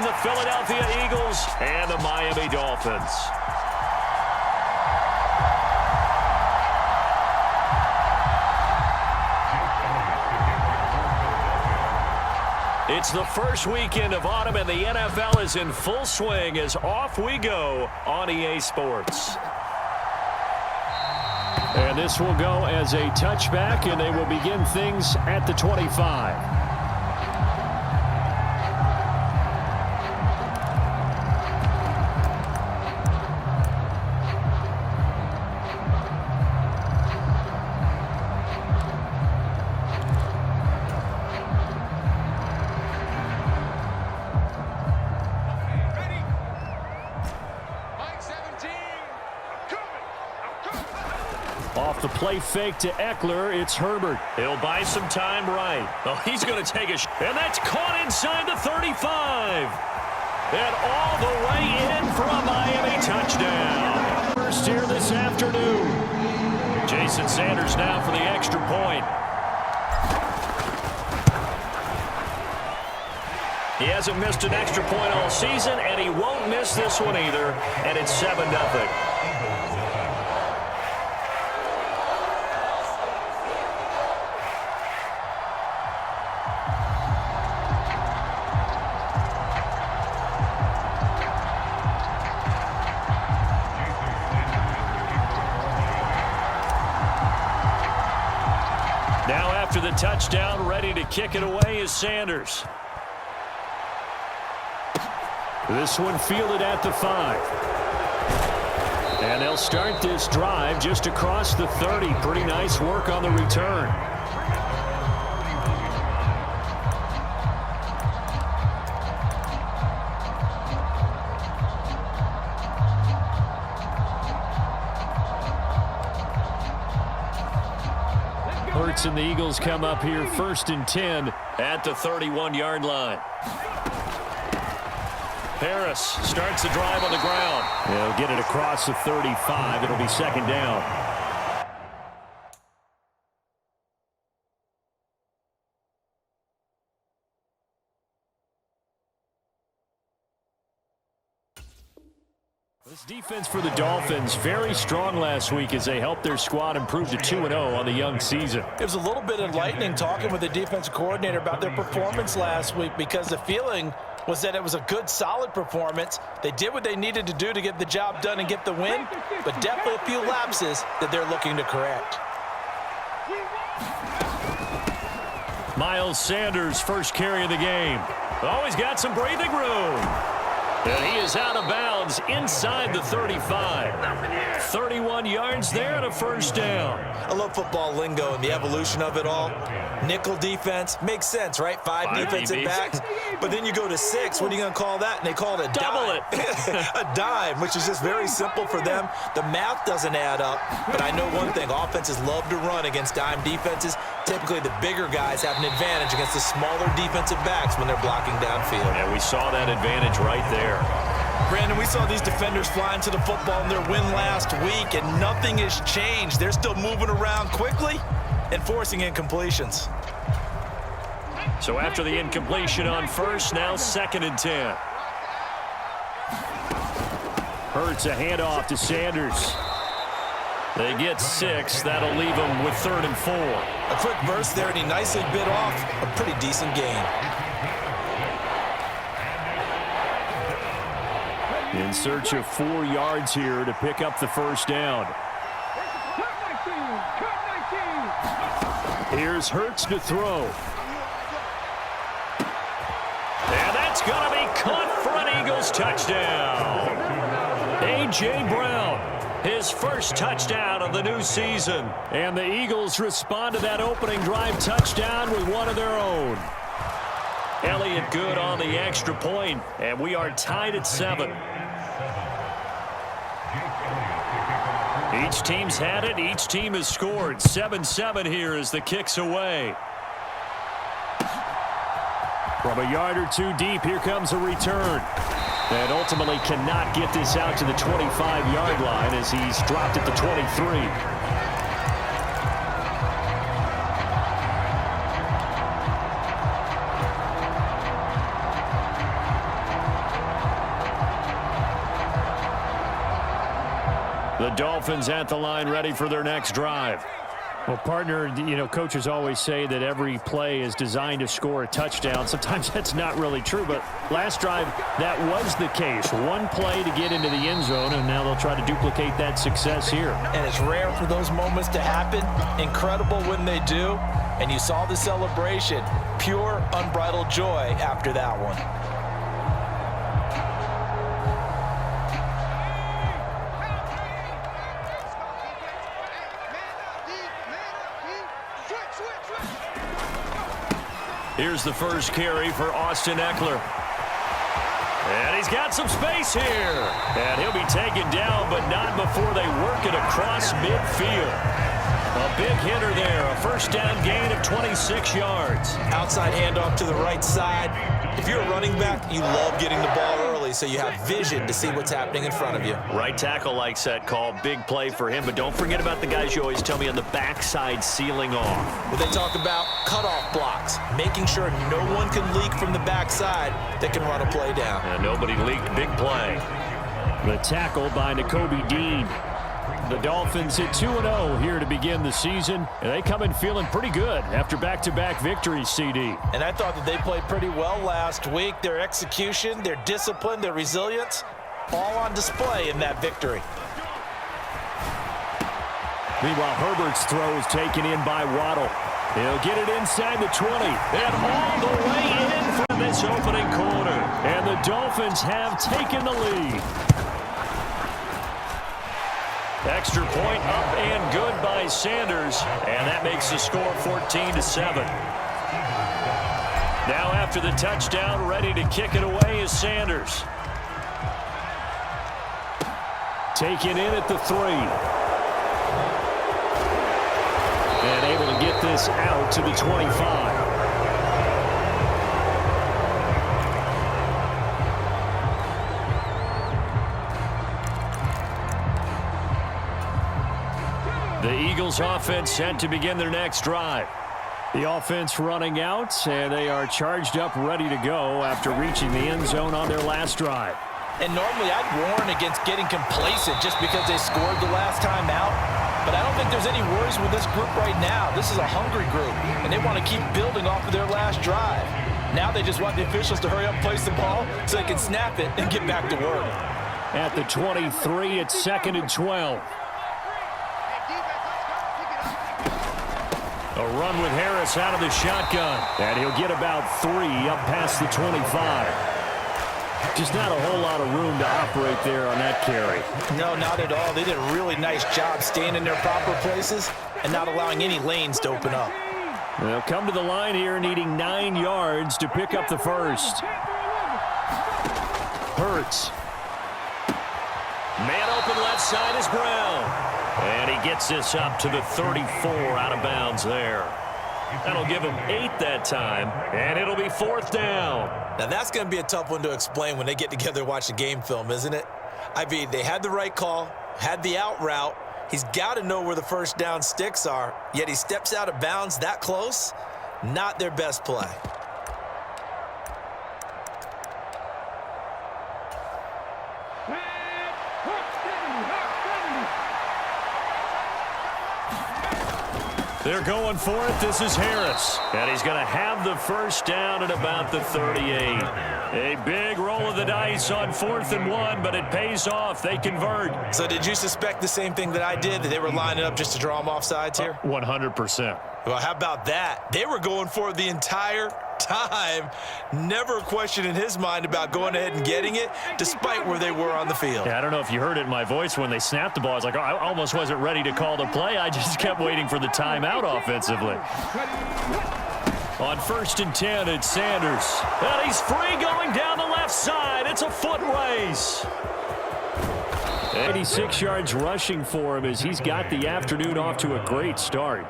between the Philadelphia Eagles and the Miami Dolphins. It's the first weekend of autumn, and the NFL is in full swing as off we go on EA Sports. And this will go as a touchback, and they will begin things at the 25. Off the play fake to Eckler, it's Herbert. He'll buy some time right. Oh, he's going to take a shot. And that's caught inside the 35. And all the way in for a Miami touchdown. First here this afternoon. Jason Sanders now for the extra point. He hasn't missed an extra point all season, and he won't miss this one either. And it's 7-0. Now after the touchdown, ready to kick it away is Sanders. This one fielded at the 5. And they'll start this drive just across the 30. Pretty nice work on the return. Hurts and the Eagles come up here 1st and 10 at the 31-yard line. Harris starts the drive on the ground. They'll get it across the 35. It'll be 2nd down. This defense for the Dolphins, very strong last week as they helped their squad improve to 2-0 on the young season. It was a little bit enlightening talking with the defensive coordinator about their performance last week, because the feeling was that it was a good, solid performance. They did what they needed to do to get the job done and get the win, but definitely a few lapses that they're looking to correct. Miles Sanders, first carry of the game. Oh, he's got some breathing room. And he is out of bounds inside the 35. 31 yards there and a 1st down. I love football lingo and the evolution of it all. Nickel defense makes sense, right? 5 defensive backs. But then you go to 6. What are you going to call that? And they call it a double dime. A dime, which is just very simple for them. The math doesn't add up. But I know one thing. Offenses love to run against dime defenses. Typically, the bigger guys have an advantage against the smaller defensive backs when they're blocking downfield. And we saw that advantage right there. Brandon, we saw these defenders flying to the football in their win last week, and nothing has changed. They're still moving around quickly and forcing incompletions. So after the incompletion on 1st, now 2nd and 10. Hurts a handoff to Sanders. They get 6. That'll leave them with 3rd and 4. A quick burst there, and he nicely bit off a pretty decent gain. In search of 4 yards here to pick up the 1st down. Here's Hurts to throw. And that's going to be caught for an Eagles touchdown. A.J. Brown, his first touchdown of the new season. And the Eagles respond to that opening drive touchdown with one of their own. Elliott good on the extra point, and we are tied at 7. Each team's had it. Each team has scored. 7-7 here as the kick's away. From a yard or 2 deep, here comes a return. And ultimately cannot get this out to the 25-yard line as he's dropped at the 23. The Dolphins at the line ready for their next drive. Well, partner, coaches always say that every play is designed to score a touchdown. Sometimes that's not really true, but last drive, that was the case. One play to get into the end zone, and now they'll try to duplicate that success here. And it's rare for those moments to happen. Incredible when they do. And you saw the celebration. Pure, unbridled joy after that one. Here's the first carry for Austin Eckler. And he's got some space here. And he'll be taken down, but not before they work it across midfield. A big hitter there. A first down gain of 26 yards. Outside handoff to the right side. If you're a running back, you love getting the ball early so you have vision to see what's happening in front of you. Right tackle likes that call. Big play for him. But don't forget about the guys you always tell me on the backside sealing off. Well, they talk about cutoff blocks, making sure no one can leak from the backside that can run a play down. And nobody leaked. Big play. The tackle by Nakobe Dean. The Dolphins hit 2-0 here to begin the season, and they come in feeling pretty good after back-to-back victories, CD. And I thought that they played pretty well last week. Their execution, their discipline, their resilience, all on display in that victory. Meanwhile, Herbert's throw is taken in by Waddle. He'll get it inside the 20, and all the way in for this opening quarter. And the Dolphins have taken the lead. Extra point up and good by Sanders, and that makes the score 14-7. Now after the touchdown, ready to kick it away is Sanders. Taken in at the 3. And able to get this out to the 25. The Eagles offense set to begin their next drive. The offense running out, and they are charged up, ready to go after reaching the end zone on their last drive. And normally I'd warn against getting complacent just because they scored the last time out. But I don't think there's any worries with this group right now. This is a hungry group, and they want to keep building off of their last drive. Now they just want the officials to hurry up and place the ball so they can snap it and get back to work. At the 23, it's 2nd and 12. A run with Harris out of the shotgun. And he'll get about 3 up past the 25. Just not a whole lot of room to operate there on that carry. No, not at all. They did a really nice job staying in their proper places and not allowing any lanes to open up. They'll come to the line here needing 9 yards to pick up the first. Hurts. Man open left side is Brown. And he gets this up to the 34 out of bounds there. That'll give him 8 that time, and it'll be 4th down. Now that's going to be a tough one to explain when they get together and watch the game film, isn't it? I mean, they had the right call, had the out route. He's got to know where the first down sticks are, yet he steps out of bounds that close. Not their best play. They're going for it. This is Harris. And he's going to have the first down at about the 38. A big roll of the dice on 4th and 1, but it pays off. They convert. So did you suspect the same thing that I did, that they were lining up just to draw them off sides here? 100%. Well, how about that? They were going for it the entire time. Never a question in his mind about going ahead and getting it, despite where they were on the field. Yeah, I don't know if you heard it in my voice when they snapped the ball. I was like, oh, I almost wasn't ready to call the play. I just kept waiting for the timeout offensively. On 1st and 10, it's Sanders. And he's free going down the left side. It's a foot race. 86 yards rushing for him as he's got the afternoon off to a great start.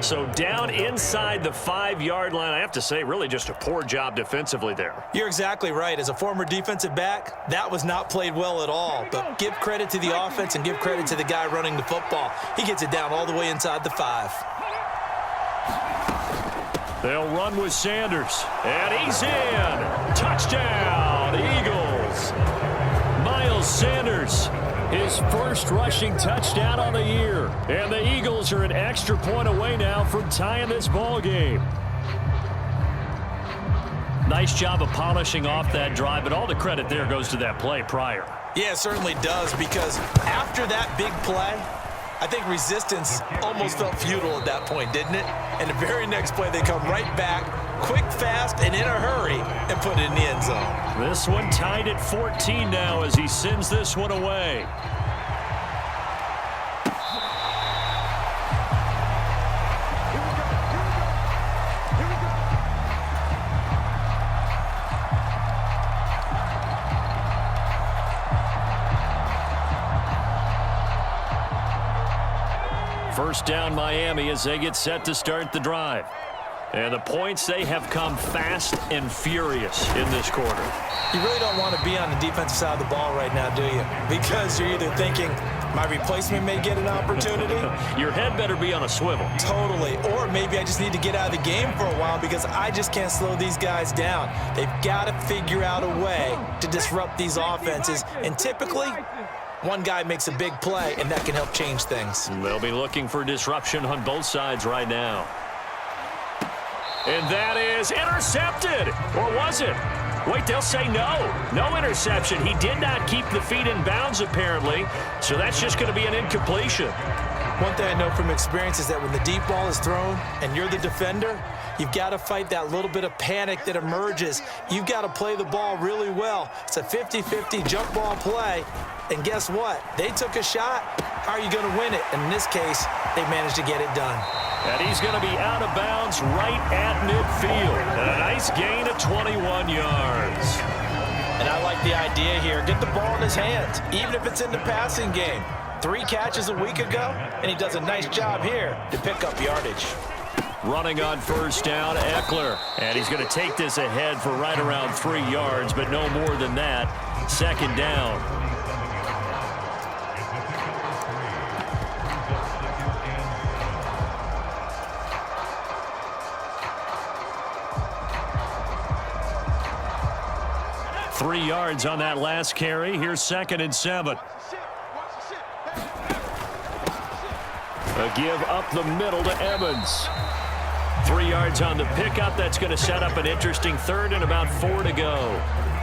So down inside the 5-yard line. I have to say, really just a poor job defensively there. You're exactly right. As a former defensive back, that was not played well at all. But give credit to the offense and give credit to the guy running the football. He gets it down all the way inside the 5. They'll run with Sanders. And he's in. Touchdown, Eagles. Miles Sanders his first rushing touchdown on the year. And the Eagles are an extra point away now from tying this ball game. Nice job of polishing off that drive, but all the credit there goes to that play prior. Yeah, it certainly does, because after that big play, I think resistance almost felt futile at that point, didn't it? And the very next play, they come right back, quick, fast, and in a hurry, and put it in the end zone. This one tied at 14 now as he sends this one away. First down Miami as they get set to start the drive. And the points, they have come fast and furious in this quarter. You really don't want to be on the defensive side of the ball right now, do you? Because you're either thinking, my replacement may get an opportunity. Your head better be on a swivel. Totally. Or maybe I just need to get out of the game for a while because I just can't slow these guys down. They've got to figure out a way to disrupt these offenses. And typically, one guy makes a big play, and that can help change things. They'll be looking for disruption on both sides right now. And that is intercepted. Or was it? Wait, they'll say no. No interception. He did not keep the feet in bounds, apparently. So that's just going to be an incompletion. One thing I know from experience is that when the deep ball is thrown and you're the defender, you've got to fight that little bit of panic that emerges. You've got to play the ball really well. It's a 50-50 jump ball play. And guess what? They took a shot. How are you going to win it? And in this case, they managed to get it done. And he's going to be out of bounds right at midfield. And a nice gain of 21 yards. And I like the idea here. Get the ball in his hands, even if it's in the passing game. 3 catches a week ago, and he does a nice job here to pick up yardage. Running on first down, Eckler. And he's going to take this ahead for right around 3 yards, but no more than that. Second down. Three yards on that last carry. Here's 2nd and 7. A give up the middle to Evans. 3 yards on the pickup. That's going to set up an interesting third and about 4 to go.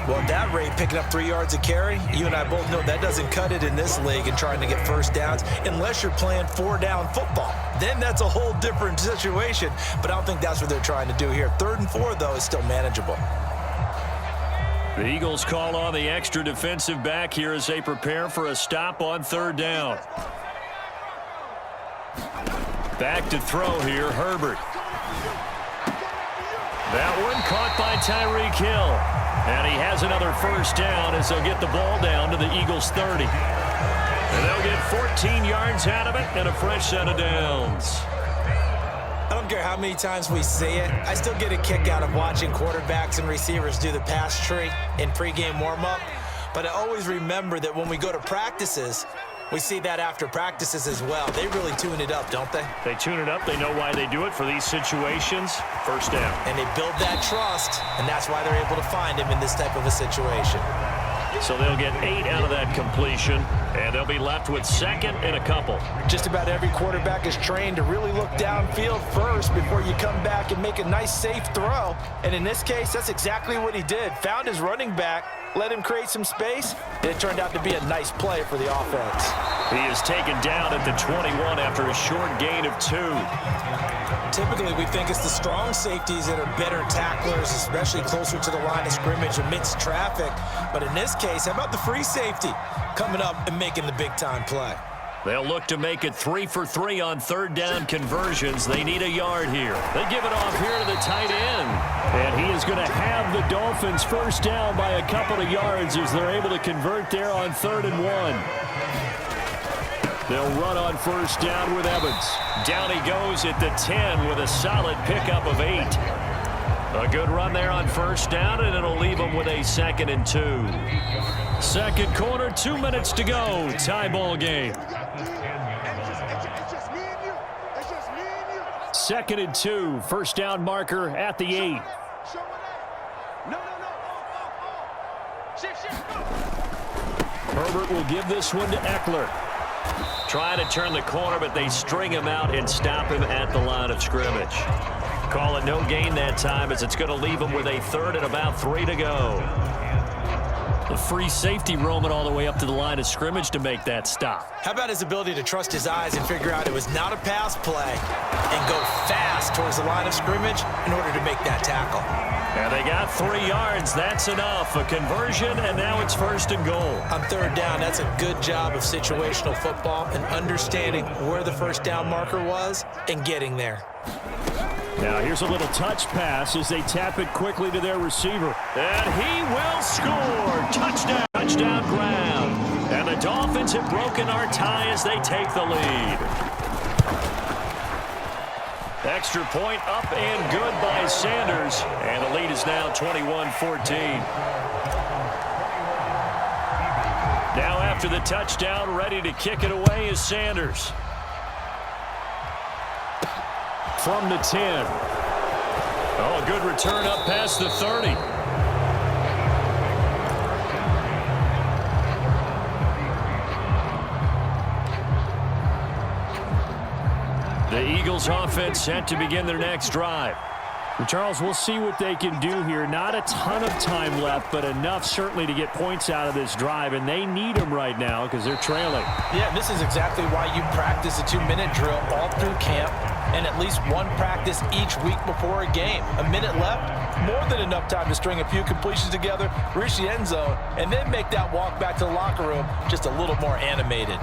Well, at that rate, picking up 3 yards a carry, you and I both know that doesn't cut it in this league and trying to get first downs unless you're playing 4-down football. Then that's a whole different situation, but I don't think that's what they're trying to do here. 3rd and 4, though, is still manageable. The Eagles call on the extra defensive back here as they prepare for a stop on 3rd down. Back to throw here, Herbert. That one caught by Tyreek Hill. And he has another first down as they'll get the ball down to the Eagles' 30. And they'll get 14 yards out of it and a fresh set of downs. I don't care how many times we see it. I still get a kick out of watching quarterbacks and receivers do the pass tree in pregame warm-up. But I always remember that when we go to practices, we see that after practices as well. They really tune it up, don't they? They tune it up. They know why they do it for these situations. First down. And they build that trust, and that's why they're able to find him in this type of a situation. So they'll get 8 out of that completion, and they'll be left with 2nd and a couple. Just about every quarterback is trained to really look downfield first before you come back and make a nice, safe throw. And in this case, that's exactly what he did. Found his running back, let him create some space, and it turned out to be a nice play for the offense. He is taken down at the 21 after a short gain of 2. Typically, we think it's the strong safeties that are better tacklers, especially closer to the line of scrimmage amidst traffic. But in this case, how about the free safety coming up and making the big-time play? They'll look to make it 3 for 3 on 3rd down conversions. They need a yard here. They give it off here to the tight end. And he is going to have the Dolphins first down by a couple of yards as they're able to convert there on 3rd and 1. They'll run on first down with Evans. Down he goes at the 10 with a solid pickup of 8. A good run there on first down, and it'll leave them with a 2nd and 2. Second quarter, 2 minutes to go. Tie ball game. 2nd and 2. First down marker at the 8. Herbert will give this one to Eckler. Trying to turn the corner, but they string him out and stop him at the line of scrimmage. Call it no gain that time, as it's going to leave him with a third and about 3 to go. The free safety roaming all the way up to the line of scrimmage to make that stop. How about his ability to trust his eyes and figure out it was not a pass play and go fast towards the line of scrimmage in order to make that tackle. And they got 3 yards. That's enough. A conversion, and now it's 1st and goal. On 3rd down, that's a good job of situational football and understanding where the 1st down marker was and getting there. Now here's a little touch pass as they tap it quickly to their receiver. And he will score. Touchdown. Touchdown ground. And the Dolphins have broken our tie as they take the lead. Extra point up and good by Sanders. And the lead is now 21-14. Now after the touchdown, ready to kick it away is Sanders. From the 10. Oh, a good return up past the 30. The Eagles offense set to begin their next drive. And Charles, we'll see what they can do here. Not a ton of time left, but enough certainly to get points out of this drive, and they need them right now because they're trailing. Yeah, this is exactly why you practice a 2-minute drill all through camp and at least one practice each week before a game. A minute left, more than enough time to string a few completions together, reach the end zone, and then make that walk back to the locker room just a little more animated.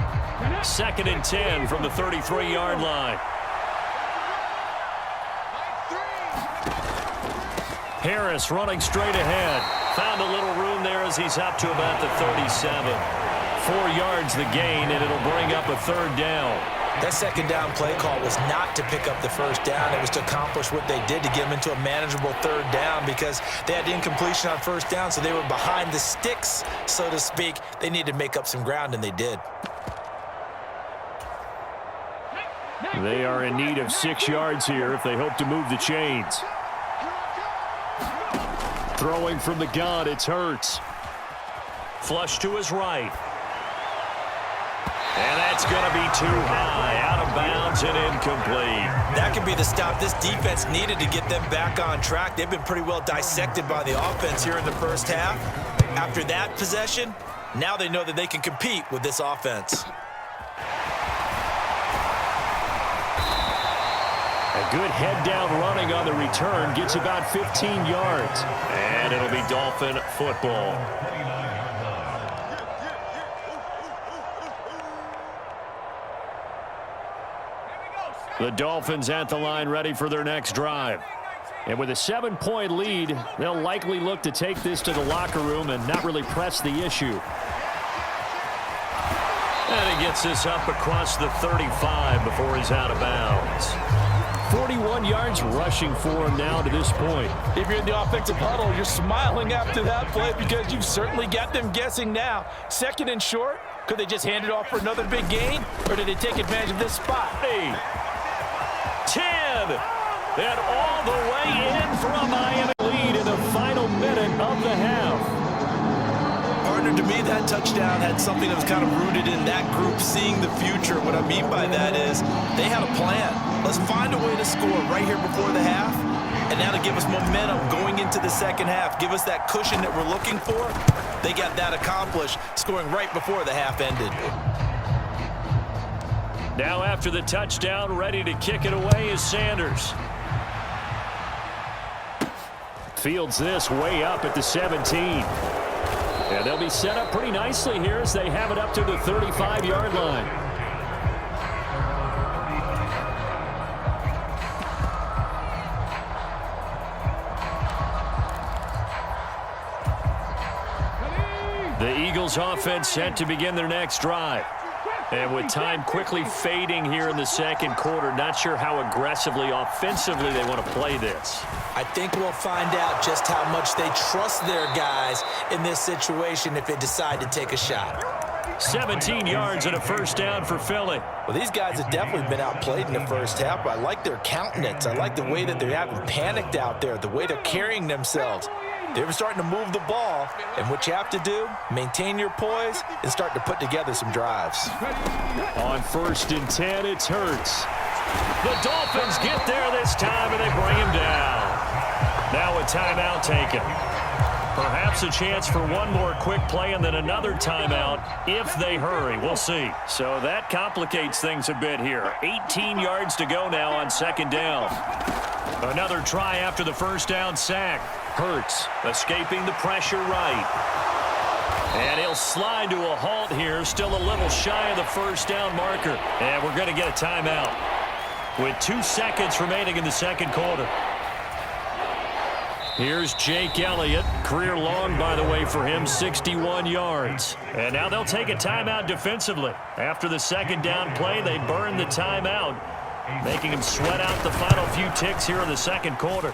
2nd and 10 from the 33-yard line. Harris running straight ahead. Found a little room there as he's up to about the 37. 4 yards the gain, and it'll bring up a 3rd down. That 2nd down play call was not to pick up the 1st down. It was to accomplish what they did to get them into a manageable 3rd down because they had incompletion on 1st down, so they were behind the sticks, so to speak. They needed to make up some ground, and they did. They are in need of 6 yards here if they hope to move the chains. Throwing from the gun, it's Hurts. Flush to his right. And that's going to be too high, out of bounds and incomplete. That could be the stop this defense needed to get them back on track. They've been pretty well dissected by the offense here in the 1st half. After that possession, now they know that they can compete with this offense. A good head-down running on the return gets about 15 yards. And it'll be Dolphin football. The Dolphins at the line ready for their next drive. And with a 7-point lead, they'll likely look to take this to the locker room and not really press the issue. And he gets this up across the 35 before he's out of bounds. 41 yards rushing for him now to this point. If you're in the offensive huddle, you're smiling after that play because you've certainly got them guessing now. 2nd and short, could they just hand it off for another big gain, or did they take advantage of this spot? 10, and all the way in for a Miami lead in the final minute of the half. Partner, to me, that touchdown had something that was kind of rooted in that group seeing the future. What I mean by that is they had a plan. Let's find a way to score right here before the half, and now to give us momentum going into the 2nd half, give us that cushion that we're looking for. They got that accomplished, scoring right before the half ended. Now after the touchdown, ready to kick it away is Sanders. Fields this way up at the 17. And they'll be set up pretty nicely here as they have it up to the 35-yard line. The Eagles offense set to begin their next drive. And with time quickly fading here in the 2nd quarter, not sure how aggressively, offensively they want to play this. I think we'll find out just how much they trust their guys in this situation if they decide to take a shot. 17 yards and a 1st down for Philly. Well, these guys have definitely been outplayed in the 1st half, but I like their countenance. I like the way that they haven't panicked out there, the way they're carrying themselves. They were starting to move the ball, and what you have to do, maintain your poise and start to put together some drives. On 1st and 10, it's Hurts. The Dolphins get there this time, and they bring him down. Now a timeout taken. Perhaps a chance for one more quick play and then another timeout if they hurry. We'll see. So that complicates things a bit here. 18 yards to go now on 2nd down. Another try after the 1st down sack. Hurts escaping the pressure right. And he'll slide to a halt here. Still a little shy of the 1st down marker. And we're going to get a timeout with 2 seconds remaining in the 2nd quarter. Here's Jake Elliott. Career long, by the way, for him, 61 yards. And now they'll take a timeout defensively. After the 2nd down play, they burn the timeout, making him sweat out the final few ticks here in the 2nd quarter.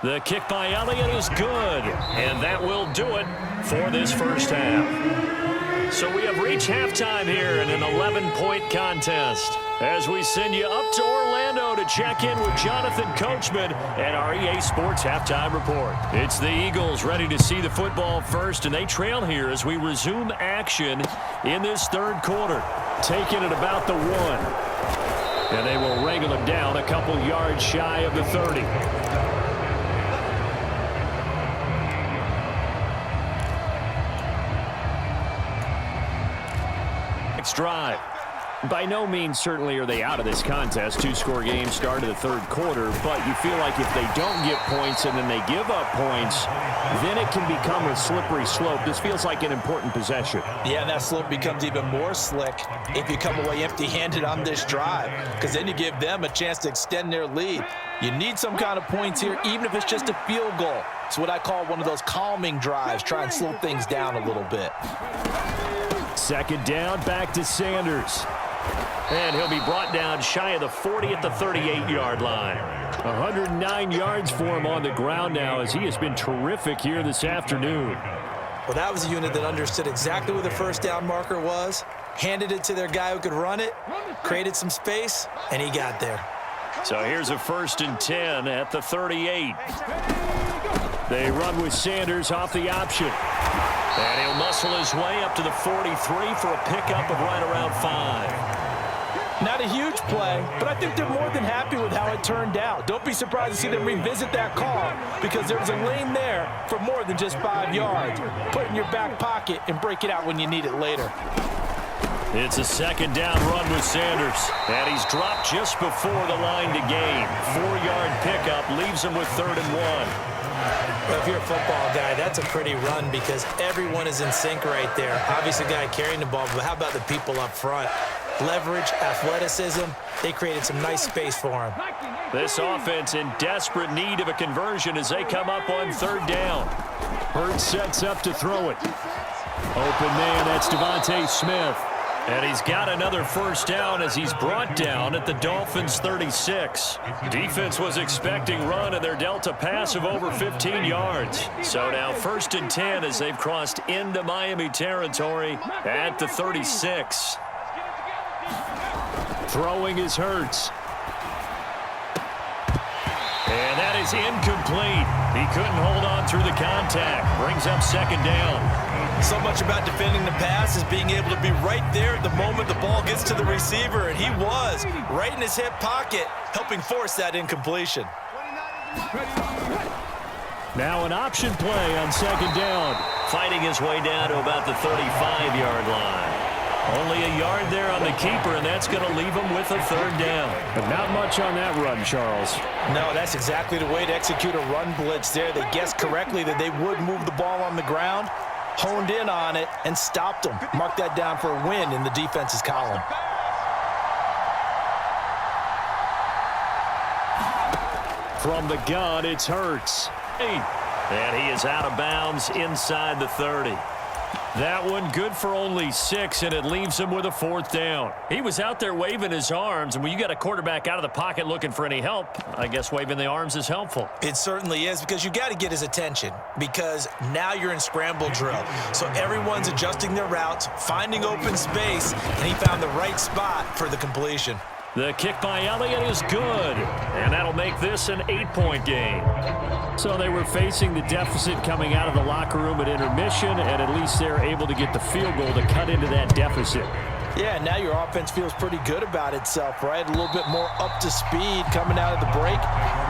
The kick by Elliott is good, and that will do it for this 1st half. So we have reached halftime here in an 11-point contest as we send you up to Orlando to check in with Jonathan Coachman and our EA Sports Halftime Report. It's the Eagles ready to see the football first, and they trail here as we resume action in this 3rd quarter. Taking it about the 1. And they will wrangle him down a couple yards shy of the 30. Next drive. By no means certainly are they out of this contest. 2-score game start of the 3rd quarter, but you feel like if they don't get points and then they give up points, then it can become a slippery slope. This feels like an important possession. Yeah, and that slope becomes even more slick if you come away empty-handed on this drive, because then you give them a chance to extend their lead. You need some kind of points here, even if it's just a field goal. It's what I call one of those calming drives. Try and slow things down a little bit. 2nd down, back to Sanders. And he'll be brought down shy of the 40 at the 38-yard line. 109 yards for him on the ground now as he has been terrific here this afternoon. Well, that was a unit that understood exactly where the 1st down marker was, handed it to their guy who could run it, created some space, and he got there. So here's a 1st and 10 at the 38. They run with Sanders off the option. And he'll muscle his way up to the 43 for a pickup of right around 5. Not a huge play, but I think they're more than happy with how it turned out. Don't be surprised to see them revisit that call because there was a lane there for more than just 5 yards. Put it in your back pocket and break it out when you need it later. It's a 2nd down run with Sanders, and he's dropped just before the line to gain. 4-yard pickup leaves him with 3rd and 1. Well, if you're a football guy, that's a pretty run because everyone is in sync right there. Obviously, the guy carrying the ball, but how about the people up front? Leverage, athleticism, they created some nice space for him. This offense in desperate need of a conversion as they come up on 3rd down. Hurts sets up to throw it. Open man, that's Devontae Smith. And he's got another 1st down as he's brought down at the Dolphins' 36. Defense was expecting run, and they're dealt a pass of over 15 yards. So now 1st and 10 as they've crossed into Miami territory at the 36. Throwing is Hurts. And that is incomplete. He couldn't hold on through the contact. Brings up 2nd down. So much about defending the pass is being able to be right there at the moment the ball gets to the receiver, and he was right in his hip pocket, helping force that incompletion. Now an option play on 2nd down. Fighting his way down to about the 35-yard line. Only a yard there on the keeper, and that's going to leave him with a 3rd down. But not much on that run, Charles. No, that's exactly the way to execute a run blitz there. They guessed correctly that they would move the ball on the ground, honed in on it, and stopped them. Mark that down for a win in the defense's column. From the gun, it's Hurts. And he is out of bounds inside the 30. That one good for only 6, and it leaves him with a 4th down. He was out there waving his arms, and when you got a quarterback out of the pocket looking for any help, I guess waving the arms is helpful. It certainly is because you got to get his attention because now you're in scramble drill. So everyone's adjusting their routes, finding open space, and he found the right spot for the completion. The kick by Elliott is good, and that'll make this an 8-point game. So they were facing the deficit coming out of the locker room at intermission, and at least they're able to get the field goal to cut into that deficit. Yeah, now your offense feels pretty good about itself, right? A little bit more up to speed coming out of the break.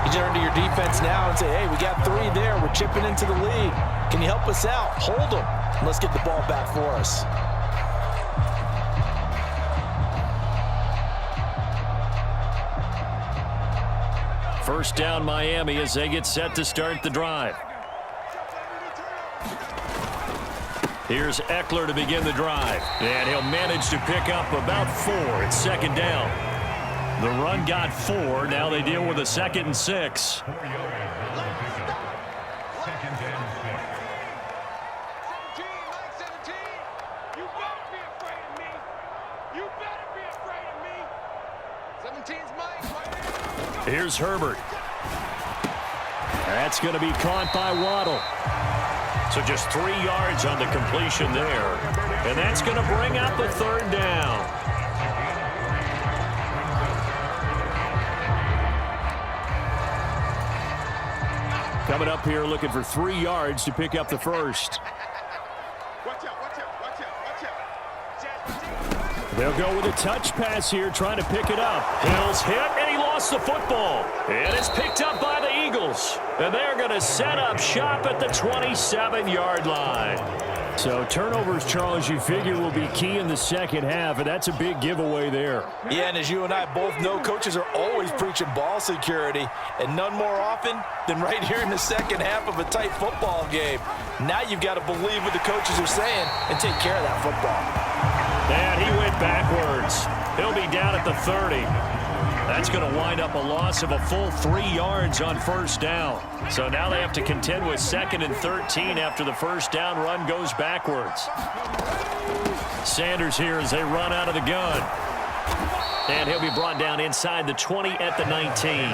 You turn to your defense now and say, hey, we got 3 there. We're chipping into the lead. Can you help us out? Hold them. Let's get the ball back for us. First down, Miami, as they get set to start the drive. Here's Eckler to begin the drive, and he'll manage to pick up about 4. It's second down. The run got 4. Now they deal with a 2nd and 6. Here's Herbert. That's going to be caught by Waddle. So just 3 yards on the completion there. And that's going to bring up a 3rd down. Coming up here looking for 3 yards to pick up the first. They'll go with a touch pass here, trying to pick it up. Hill's hit, and he lost the football. And it's picked up by the Eagles. And they're going to set up shop at the 27-yard line. So turnovers, Charles, you figure will be key in the second half, and that's a big giveaway there. Yeah, and as you and I both know, coaches are always preaching ball security, and none more often than right here in the second half of a tight football game. Now you've got to believe what the coaches are saying and take care of that football. And he went backwards. He'll be down at the 30. That's going to wind up a loss of a full 3 yards on first down. So now they have to contend with 2nd and 13 after the first down run goes backwards. Sanders here as they run out of the gun. And he'll be brought down inside the 20 at the 19.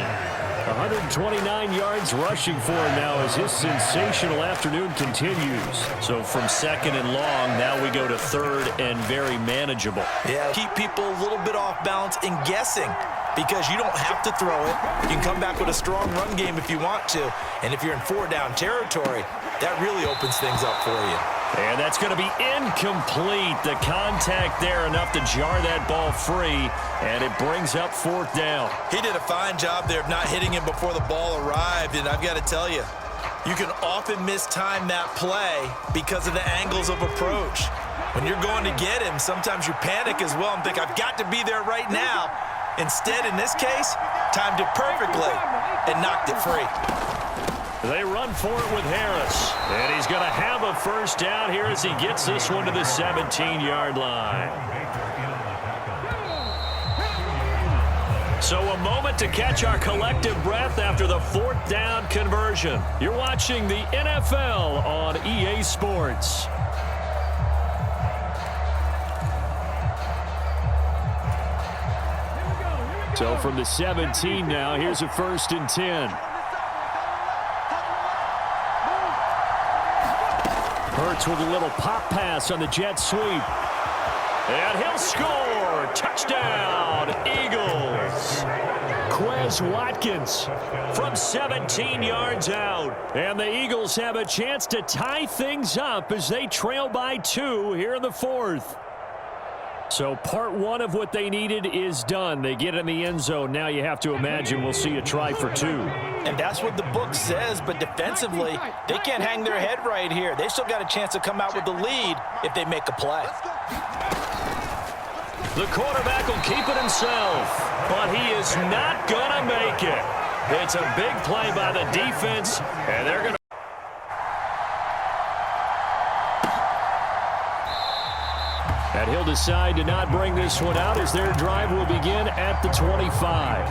129 yards rushing for him now as his sensational afternoon continues. So from 2nd and long, now we go to 3rd and very manageable. Yeah, keep people a little bit off balance and guessing because you don't have to throw it. You can come back with a strong run game if you want to. And if you're in 4-down territory, that really opens things up for you. And that's going to be incomplete. The contact there enough to jar that ball free, and it brings up 4th down. He did a fine job there of not hitting him before the ball arrived, and I've got to tell you, you can often mistime that play because of the angles of approach. When you're going to get him, sometimes you panic as well and think, I've got to be there right now. Instead, in this case, timed it perfectly and knocked it free. They run for it with Harris. And he's going to have a first down here as he gets this one to the 17-yard line. So a moment to catch our collective breath after the 4th down conversion. You're watching the NFL on EA Sports. So from the 17 now, here's a 1st and 10. Hurts with a little pop pass on the jet sweep. And he'll score. Touchdown, Eagles. Quez Watkins From 17 yards out. And the Eagles have a chance to tie things up as they trail by 2 here in the 4th. So part 1 of what they needed is done. They get in the end zone. Now you have to imagine we'll see a try for 2. And that's what the book says, but defensively, they can't hang their head right here. They still got a chance to come out with the lead if they make a play. The quarterback will keep it himself, but he is not going to make it. It's a big play by the defense, and they're going to. And he'll decide to not bring this one out as their drive will begin at the 25.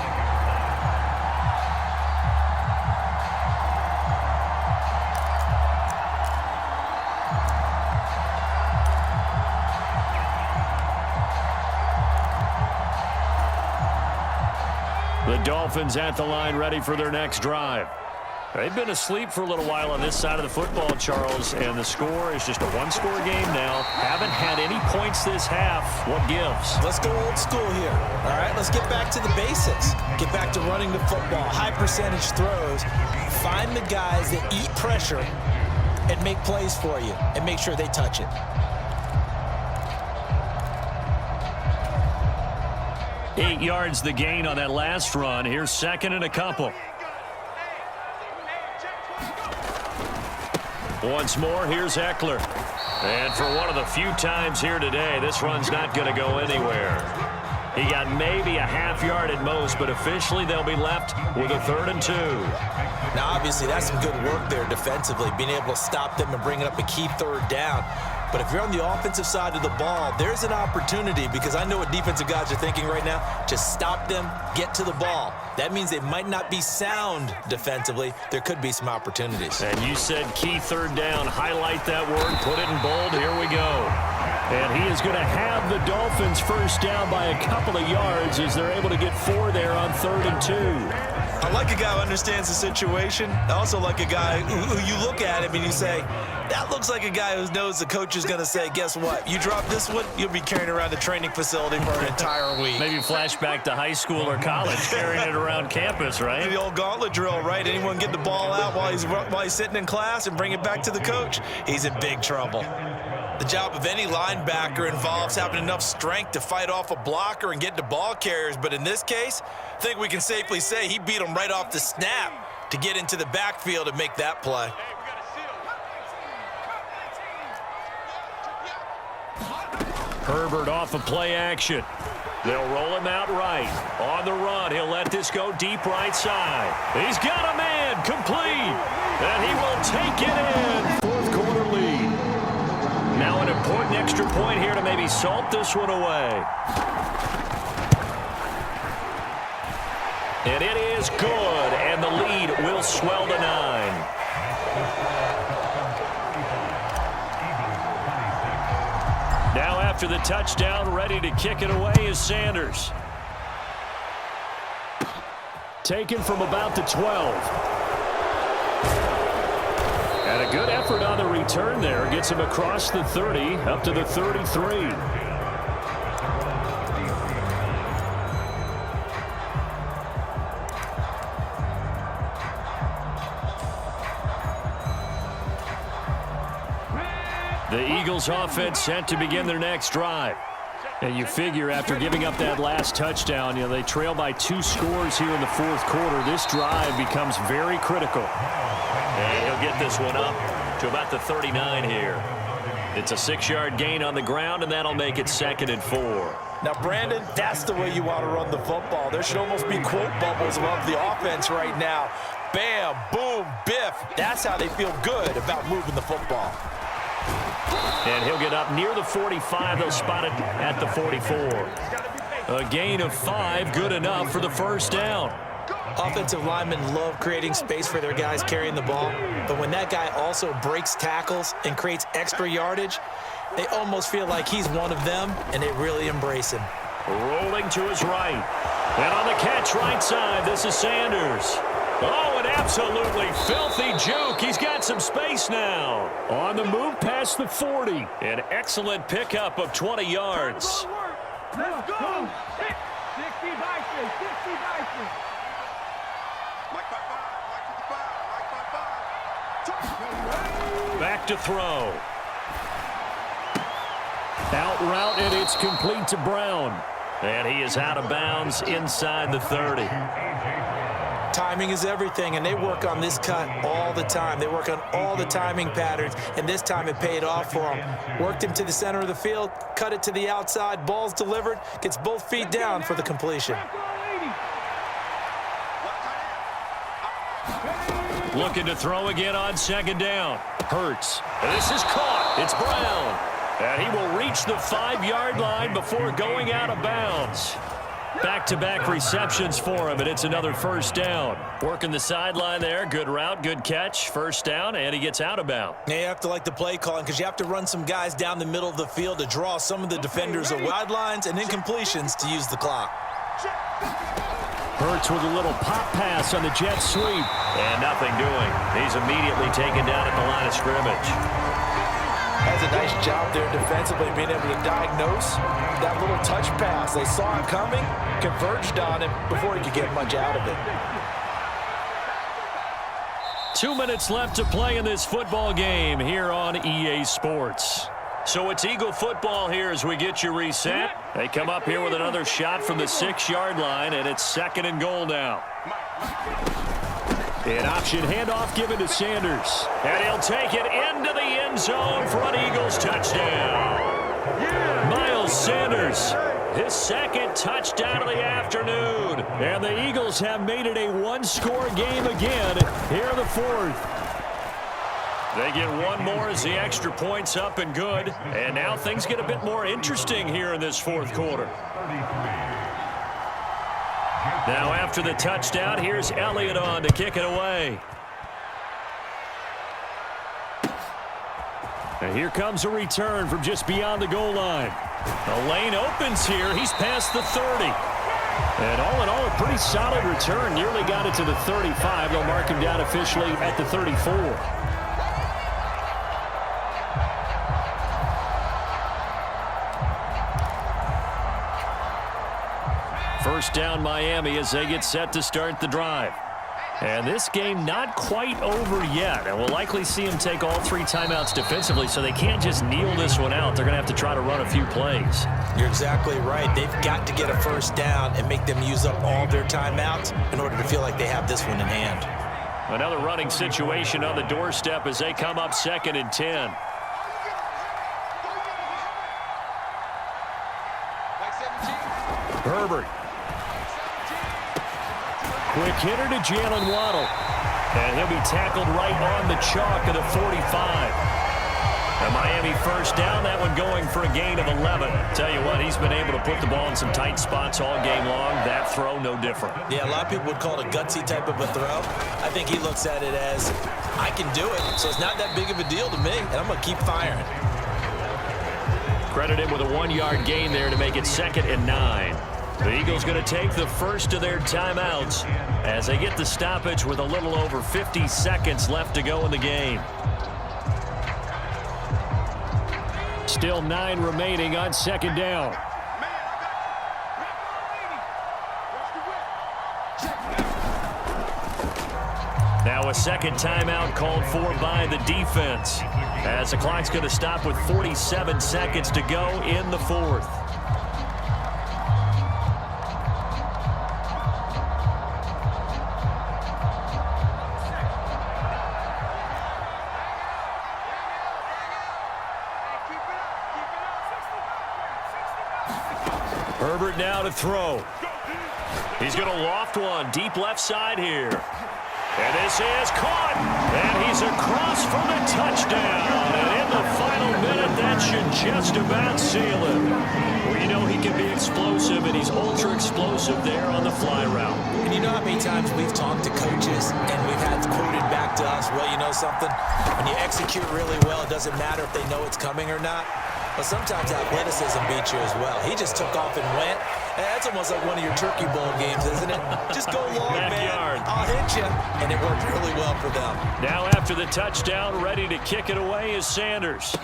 The Dolphins at the line ready for their next drive. They've been asleep for a little while on this side of the football, Charles, and the score is just a one-score game now. Haven't had any points this half. What gives? Let's go old school here. All right, let's get back to the basics. Get back to running the football, high percentage throws. Find the guys that eat pressure and make plays for you and make sure they touch it. Eight yards the gain on that last run. Here's second and a couple. Once more, here's Eckler. And for one of the few times here today, this run's not going to go anywhere. He got maybe a half yard at most, but officially they'll be left with a 3rd and 2. Now, obviously, that's some good work there defensively, being able to stop them and bring it up a key 3rd down. But if you're on the offensive side of the ball, there's an opportunity, because I know what defensive guys are thinking right now. Just stop them, get to the ball. That means they might not be sound defensively. There could be some opportunities. And you said key 3rd down. Highlight that word. Put it in bold. Here we go. And he is going to have the Dolphins first down by a couple of yards as they're able to get 4 there on 3rd and 2. I like a guy who understands the situation. I also like a guy who you look at him and you say, that looks like a guy who knows the coach is going to say, guess what? You drop this one, you'll be carrying around the training facility for an entire week. Maybe flashback to high school or college, carrying it around campus, right? The old gauntlet drill, right? Anyone get the ball out while he's sitting in class and bring it back to the coach, he's in big trouble. The job of any linebacker involves having enough strength to fight off a blocker and get to ball carriers. But in this case, I think we can safely say he beat him right off the snap to get into the backfield and make that play. Herbert off of play action. They'll roll him out right. On the run, he'll let this go deep right side. He's got a man, complete. And he will take it in. 4th quarter lead. Now an important extra point here to maybe salt this one away. And it is good, and the lead will swell to 9. Now after the touchdown, ready to kick it away is Sanders. Taken from about the 12. And a good effort on the return there. Gets him across the 30, up to the 33. The Eagles offense set to begin their next drive. And you figure after giving up that last touchdown, they trail by 2 scores here in the 4th quarter. This drive becomes very critical. And he'll get this one up to about the 39 here. It's a 6-yard gain on the ground, and that'll make it 2nd and 4. Now, Brandon, that's the way you want to run the football. There should almost be quote bubbles above the offense right now. Bam, boom, biff. That's how they feel good about moving the football. And he'll get up near the 45. They'll spot it at the 44. A gain of 5, good enough for the first down. Offensive linemen love creating space for their guys carrying the ball, but when that guy also breaks tackles and creates extra yardage, they almost feel like he's one of them, and they really embrace him. Rolling to his right. And on the catch right side, this is Sanders. Oh, an absolutely filthy juke. He's got some space now. On the move past the 40. An excellent pickup of 20 yards. Let's go. 60 Vikings, 60 Vikings. Back to throw. Out route, and it's complete to Brown. And he is out of bounds inside the 30. Timing is everything, and they work on this cut all the time. They work on all the timing patterns, and this time it paid off for him. Worked him to the center of the field, cut it to the outside, ball's delivered, gets both feet down for the completion. Looking to throw again on 2nd down. Hurts. This is caught. It's Brown. And he will reach the 5-yard line before going out of bounds. Back-to-back receptions for him, and it's another first down. Working the sideline there. Good route, good catch. First down, and he gets out of bounds. You have to like the play calling because you have to run some guys down the middle of the field to draw some of the defenders of wide lines and incompletions to use the clock. Hurts with a little pop pass on the jet sweep. And nothing doing. He's immediately taken down at the line of scrimmage. Has a nice job there defensively, being able to diagnose that little touch pass. They saw it coming, converged on him before he could get much out of it. 2 minutes left to play in this football game here on EA Sports. So it's Eagle football here as we get you reset. They come up here with another shot from the 6-yard line, and it's 2nd and goal now. An option handoff given to Sanders. And he'll take it into the end zone for an Eagles touchdown. Miles Sanders, his 2nd touchdown of the afternoon. And the Eagles have made it a one-score game again here in the 4th. They get one more as the extra point's up and good. And now things get a bit more interesting here in this 4th quarter. Now after the touchdown, here's Elliott on to kick it away. And here comes a return from just beyond the goal line. The lane opens here. He's past the 30. And all in all, a pretty solid return. Nearly got it to the 35. They'll mark him down officially at the 34. First down Miami as they get set to start the drive. And this game not quite over yet. And we'll likely see them take all 3 timeouts defensively, so they can't just kneel this one out. They're going to have to try to run a few plays. You're exactly right. They've got to get a first down and make them use up all their timeouts in order to feel like they have this one in hand. Another running situation on the doorstep as they come up 2nd and 10. Herbert. Quick hitter to Jalen Waddle. And he'll be tackled right on the chalk of the 45. A Miami first down, that one going for a gain of 11. Tell you what, he's been able to put the ball in some tight spots all game long. That throw, no different. Yeah, a lot of people would call it a gutsy type of a throw. I think he looks at it as, I can do it, so it's not that big of a deal to me, and I'm going to keep firing. Credit him with a 1-yard gain there to make it 2nd and 9. The Eagles going to take the first of their timeouts as they get the stoppage with a little over 50 seconds left to go in the game. Still 9 remaining on 2nd down. Now a 2nd timeout called for by the defense as the clock's going to stop with 47 seconds to go in the 4th. Herbert now to throw. He's going to loft one deep left side here. And this is caught. And he's across for the touchdown. And in the final minute, that should just about seal it. Well, you know he can be explosive, and he's ultra explosive there on the fly route. And you know how many times we've talked to coaches and we've had quoted back to us, well, you know something? When you execute really well, it doesn't matter if they know it's coming or not. But sometimes athleticism beats you as well. He just took off and went. And that's almost like one of your Turkey Bowl games, isn't it? Just go long, man. I'll hit you. And it worked really well for them. Now after the touchdown, ready to kick it away is Sanders.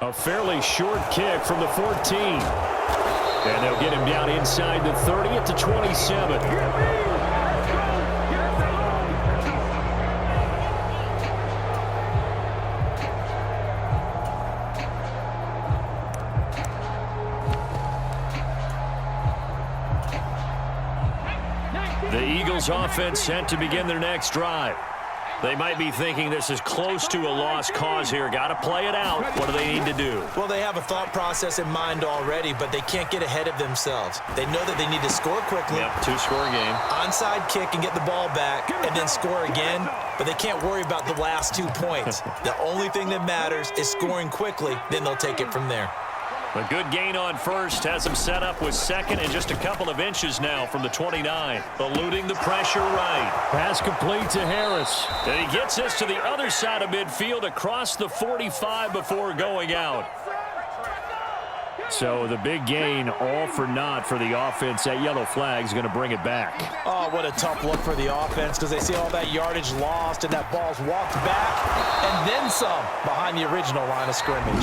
A fairly short kick from the 14. And they'll get him down inside the 30 at the 27. The Eagles offense set to begin their next drive. They might be thinking this is close to a lost cause here. Got to play it out. What do they need to do? Well, they have a thought process in mind already, but they can't get ahead of themselves. They know that they need to score quickly. Yep, 2-score game. Onside kick and get the ball back and then score again, but they can't worry about the last 2 points. The only thing that matters is scoring quickly, then they'll take it from there. A good gain on first has him set up with 2nd and just a couple of inches now from the 29. Eluding the pressure right. Pass complete to Harris. And he gets us to the other side of midfield across the 45 before going out. So the big gain, all for naught for the offense. That yellow flag is going to bring it back. Oh, what a tough look for the offense because they see all that yardage lost and that ball's walked back and then some behind the original line of scrimmage.